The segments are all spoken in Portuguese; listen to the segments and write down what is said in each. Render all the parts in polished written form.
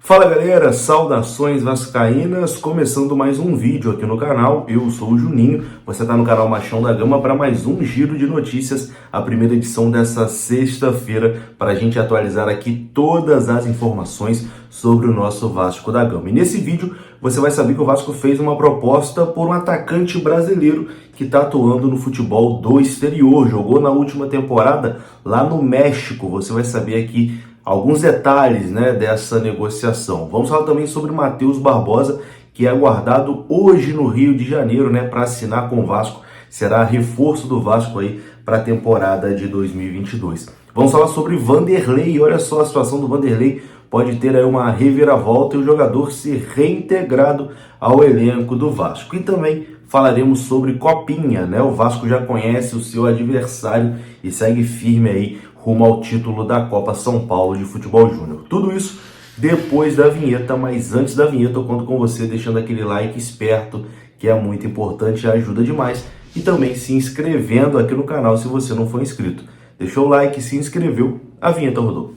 Fala galera, saudações vascaínas, começando mais um vídeo aqui no canal. Eu sou o Juninho, você está no canal Machão da Gama para mais um giro de notícias, a primeira edição dessa sexta-feira, para a gente atualizar aqui todas as informações sobre o nosso Vasco da Gama. E nesse vídeo você vai saber que o Vasco fez uma proposta por um atacante brasileiro que está atuando no futebol do exterior, jogou na última temporada lá no México. Você vai saber aqui alguns detalhes, dessa negociação. Vamos falar também sobre o Matheus Barbosa, que é aguardado hoje no Rio de Janeiro, para assinar com o Vasco. Será reforço do Vasco aí para a temporada de 2022. Vamos falar sobre Vanderlei. Olha só, a situação do Vanderlei pode ter aí uma reviravolta e o jogador ser reintegrado ao elenco do Vasco. E também falaremos sobre Copinha, O Vasco já conhece o seu adversário e segue firme aí rumo ao título da Copa São Paulo de Futebol Júnior. Tudo isso depois da vinheta, mas antes da vinheta eu conto com você deixando aquele like esperto, que é muito importante e ajuda demais, e também se inscrevendo aqui no canal se você não for inscrito. Deixou o like, se inscreveu, a vinheta rodou.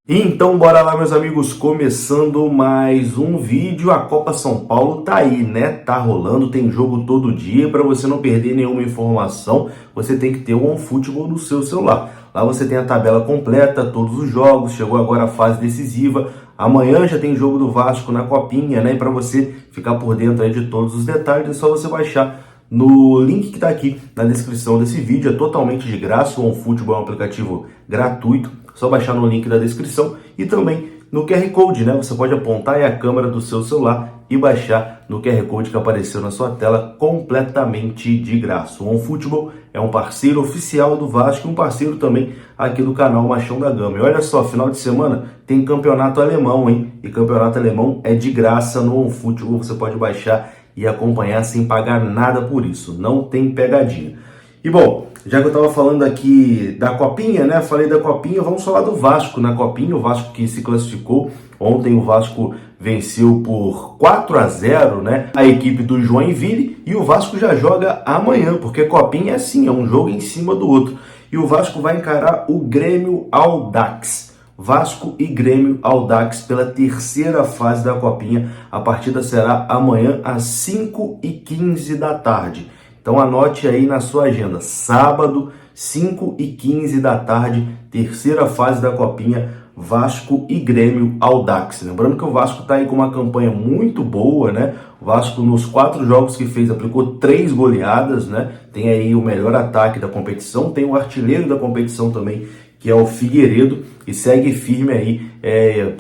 Então bora lá, meus amigos, começando mais um vídeo. A Copa São Paulo tá aí, tá rolando, tem jogo todo dia. Para você não perder nenhuma informação, você tem que ter o OneFootball no seu celular. Lá você tem a tabela completa, todos os jogos, chegou agora a fase decisiva. Amanhã já tem jogo do Vasco na Copinha, e para você ficar por dentro aí de todos os detalhes, é só você baixar no link que está aqui na descrição desse vídeo. É totalmente de graça, o OneFootball é um aplicativo gratuito, só baixar no link da descrição e também no QR Code, Você pode apontar aí a câmera do seu celular e baixar no QR Code que apareceu na sua tela, completamente de graça. O OneFootball é um parceiro oficial do Vasco e um parceiro também aqui do canal Machão da Gama. E olha só, final de semana tem campeonato alemão, E campeonato alemão é de graça no OneFootball, você pode baixar e acompanhar sem pagar nada por isso, não tem pegadinha. E bom, já que eu estava falando aqui da Copinha, falei da Copinha, vamos falar do Vasco na Copinha. O Vasco que se classificou, ontem o Vasco venceu por 4-0, a equipe do Joinville, e o Vasco já joga amanhã, porque Copinha é assim, é um jogo em cima do outro. E o Vasco vai encarar o Grêmio Audax. Vasco e Grêmio Audax pela terceira fase da Copinha. A partida será amanhã às 5h15 da tarde. Então anote aí na sua agenda, sábado, 5h15 da tarde, terceira fase da Copinha, Vasco e Grêmio Audax. Lembrando que o Vasco está aí com uma campanha muito boa, O Vasco nos 4 jogos que fez aplicou 3 goleadas, Tem aí o melhor ataque da competição, tem o artilheiro da competição também, que é o Figueiredo, e segue firme aí,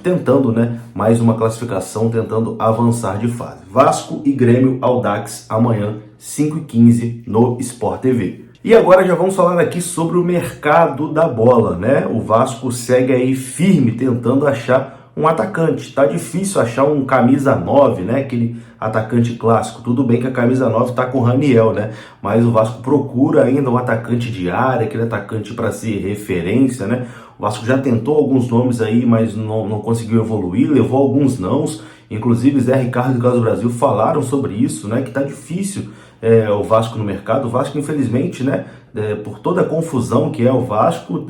tentando, mais uma classificação, tentando avançar de fase. Vasco e Grêmio Audax amanhã, 5h15 no Sport TV. E agora já vamos falar aqui sobre o mercado da bola, O Vasco segue aí firme, tentando achar um atacante. Tá difícil achar um camisa 9, Aquele atacante clássico. Tudo bem que a camisa 9 tá com o Raniel, Mas o Vasco procura ainda um atacante de área, aquele atacante para ser referência, O Vasco já tentou alguns nomes aí, mas não conseguiu evoluir, levou alguns nãos. Inclusive Zé Ricardo e Carlos Brasil falaram sobre isso, que tá difícil o Vasco no mercado. O Vasco, infelizmente, por toda a confusão que é o Vasco,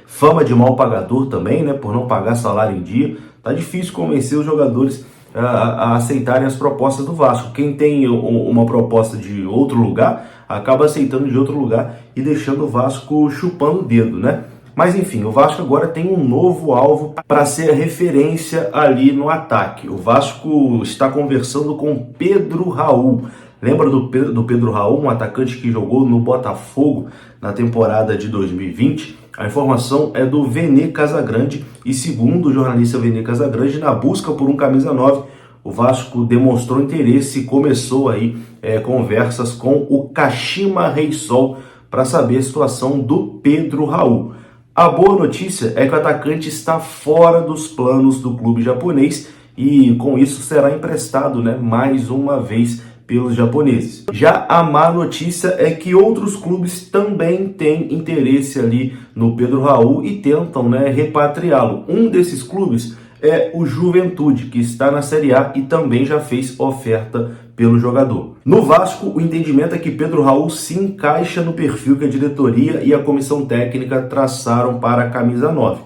fama de mal pagador também, por não pagar salário em dia, tá difícil convencer os jogadores a aceitarem as propostas do Vasco. Quem tem uma proposta de outro lugar, acaba aceitando de outro lugar e deixando o Vasco chupando o dedo, Mas enfim, o Vasco agora tem um novo alvo para ser a referência ali no ataque. O Vasco está conversando com Pedro Raul. Lembra do Pedro Raul, um atacante que jogou no Botafogo na temporada de 2020? A informação é do Vene Casagrande e, segundo o jornalista Vene Casagrande, na busca por um camisa 9, o Vasco demonstrou interesse e começou aí conversas com o Kashima Reysol para saber a situação do Pedro Raul. A boa notícia é que o atacante está fora dos planos do clube japonês e com isso será emprestado, mais uma vez pelos japoneses. Já a má notícia é que outros clubes também têm interesse ali no Pedro Raul e tentam repatriá-lo. Um desses clubes é o Juventude, que está na Série A e também já fez oferta pelo jogador. No Vasco, o entendimento é que Pedro Raul se encaixa no perfil que a diretoria e a comissão técnica traçaram para a camisa 9.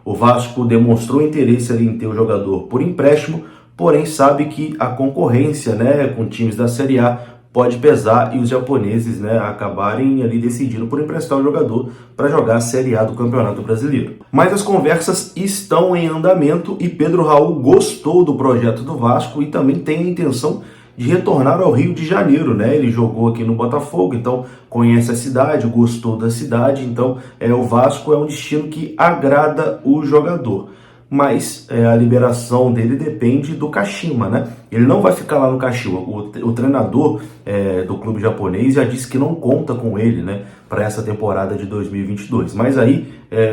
O Vasco demonstrou interesse ali em ter o jogador por empréstimo, porém sabe que a concorrência, com times da Série A pode pesar e os japoneses, acabarem ali decidindo por emprestar o jogador para jogar a Série A do Campeonato Brasileiro. Mas as conversas estão em andamento e Pedro Raul gostou do projeto do Vasco e também tem a intenção de retornar ao Rio de Janeiro, Ele jogou aqui no Botafogo, então conhece a cidade, gostou da cidade, então o Vasco é um destino que agrada o jogador. Mas a liberação dele depende do Kashima, Ele não vai ficar lá no Kashima. O treinador do clube japonês já disse que não conta com ele, para essa temporada de 2022. Mas aí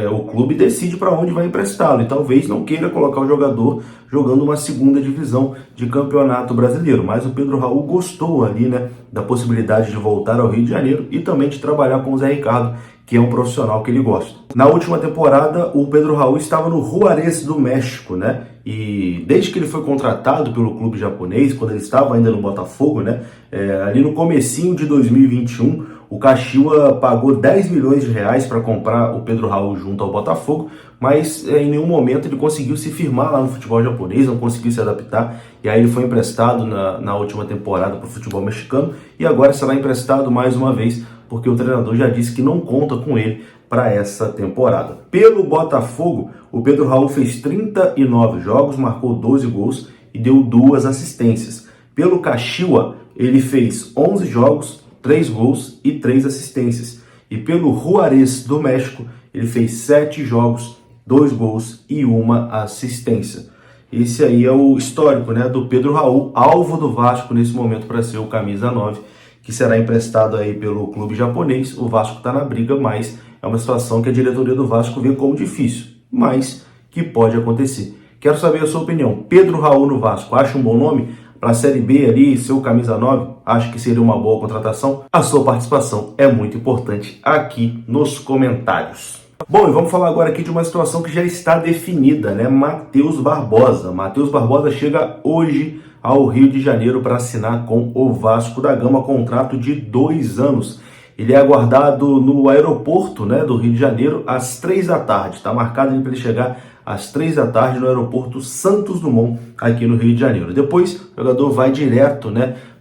o clube decide para onde vai emprestá-lo e talvez não queira colocar o jogador jogando uma segunda divisão de Campeonato Brasileiro. Mas o Pedro Raul gostou ali, da possibilidade de voltar ao Rio de Janeiro e também de trabalhar com o Zé Ricardo, que é um profissional que ele gosta. Na última temporada, o Pedro Raul estava no Juárez do México, E desde que ele foi contratado pelo clube japonês, quando ele estava ainda no Botafogo, ali no comecinho de 2021, o Kashiwa pagou 10 milhões de reais para comprar o Pedro Raul junto ao Botafogo, mas em nenhum momento ele conseguiu se firmar lá no futebol japonês, não conseguiu se adaptar, e aí ele foi emprestado na última temporada para o futebol mexicano, e agora será emprestado mais uma vez, porque o treinador já disse que não conta com ele para essa temporada. Pelo Botafogo, o Pedro Raul fez 39 jogos, marcou 12 gols e deu 2 assistências. Pelo Kashiwa, ele fez 11 jogos, 3 gols e 3 assistências. E pelo Juárez do México, ele fez 7 jogos, 2 gols e 1 assistência. Esse aí é o histórico, do Pedro Raul, alvo do Vasco nesse momento para ser o camisa 9, que será emprestado aí pelo clube japonês. O Vasco está na briga, mas é uma situação que a diretoria do Vasco vê como difícil, mas que pode acontecer. Quero saber a sua opinião. Pedro Raul no Vasco, acha um bom nome para a Série B ali, seu camisa 9? Acha que seria uma boa contratação? A sua participação é muito importante aqui nos comentários. Bom, e vamos falar agora aqui de uma situação que já está definida, Matheus Barbosa. Matheus Barbosa chega hoje ao Rio de Janeiro para assinar com o Vasco da Gama, contrato de 2 anos. Ele é aguardado no aeroporto do Rio de Janeiro às 3 da tarde. Está marcado para ele chegar às 3 da tarde no aeroporto Santos Dumont, aqui no Rio de Janeiro. Depois o jogador vai direto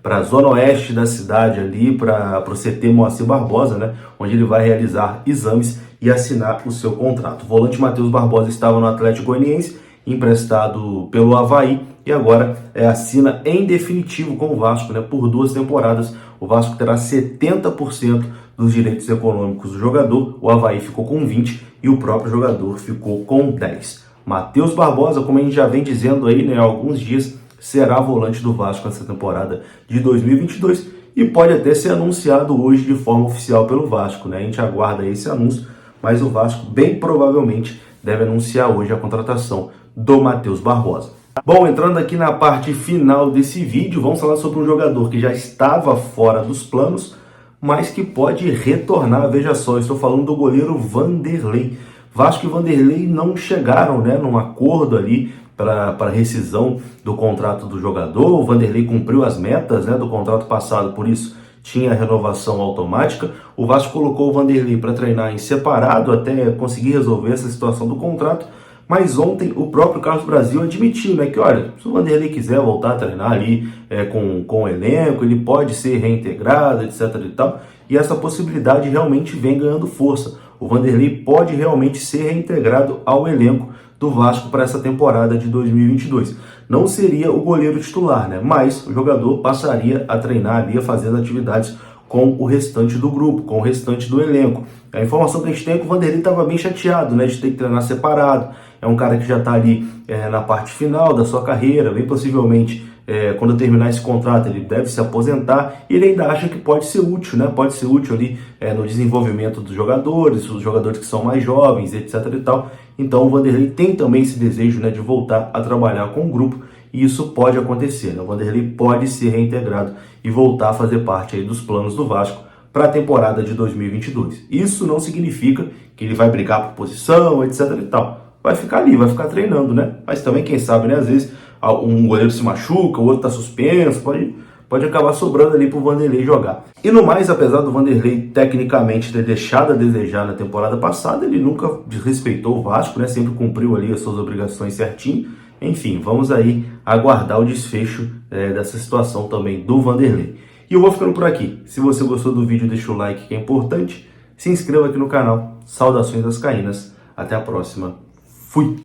para a zona oeste da cidade, ali para o CT Moacir Barbosa, onde ele vai realizar exames e assinar o seu contrato. O volante Matheus Barbosa estava no Atlético Goianiense, emprestado pelo Avaí, e agora assina em definitivo com o Vasco, por 2 temporadas. O Vasco terá 70% dos direitos econômicos do jogador, o Avaí ficou com 20% e o próprio jogador ficou com 10%. Matheus Barbosa, como a gente já vem dizendo aí, há alguns dias, será volante do Vasco nessa temporada de 2022 e pode até ser anunciado hoje de forma oficial pelo Vasco, A gente aguarda esse anúncio, mas o Vasco bem provavelmente deve anunciar hoje a contratação do Matheus Barbosa. Bom, entrando aqui na parte final desse vídeo, vamos falar sobre um jogador que já estava fora dos planos, mas que pode retornar. Veja só, estou falando do goleiro Vanderlei. Vasco e Vanderlei não chegaram num acordo ali para rescisão do contrato do jogador. O Vanderlei cumpriu as metas do contrato passado, por isso tinha renovação automática. O Vasco colocou o Vanderlei para treinar em separado até conseguir resolver essa situação do contrato. Mas ontem o próprio Carlos Brasil admitiu, que olha, se o Vanderlei quiser voltar a treinar ali com o elenco, ele pode ser reintegrado, etc e tal. E essa possibilidade realmente vem ganhando força. O Vanderlei pode realmente ser reintegrado ao elenco do Vasco para essa temporada de 2022. Não seria o goleiro titular, mas o jogador passaria a treinar ali, a fazer as atividades com o restante do grupo, com o restante do elenco. A informação que a gente tem é que o Vanderlei estava bem chateado, de ter que treinar separado. É um cara que já está ali na parte final da sua carreira, bem possivelmente quando terminar esse contrato ele deve se aposentar, e ele ainda acha que pode ser útil, pode ser útil ali no desenvolvimento dos jogadores, os jogadores que são mais jovens, etc e tal. Então o Vanderlei tem também esse desejo de voltar a trabalhar com o grupo, e isso pode acontecer, O Vanderlei pode ser reintegrado e voltar a fazer parte aí dos planos do Vasco para a temporada de 2022. Isso não significa que ele vai brigar por posição, etc e tal. vai ficar ali, vai ficar treinando, né? Mas também, quem sabe, né? Às vezes um goleiro se machuca, o outro tá suspenso, pode acabar sobrando ali pro Vanderlei jogar. E no mais, apesar do Vanderlei tecnicamente ter deixado a desejar na temporada passada, ele nunca desrespeitou o Vasco, né? Sempre cumpriu ali as suas obrigações certinho. Enfim, vamos aí aguardar o desfecho dessa situação também do Vanderlei. E eu vou ficando por aqui. Se você gostou do vídeo, deixa o like que é importante. Se inscreva aqui no canal. Saudações vascaínas. Até a próxima. Fui!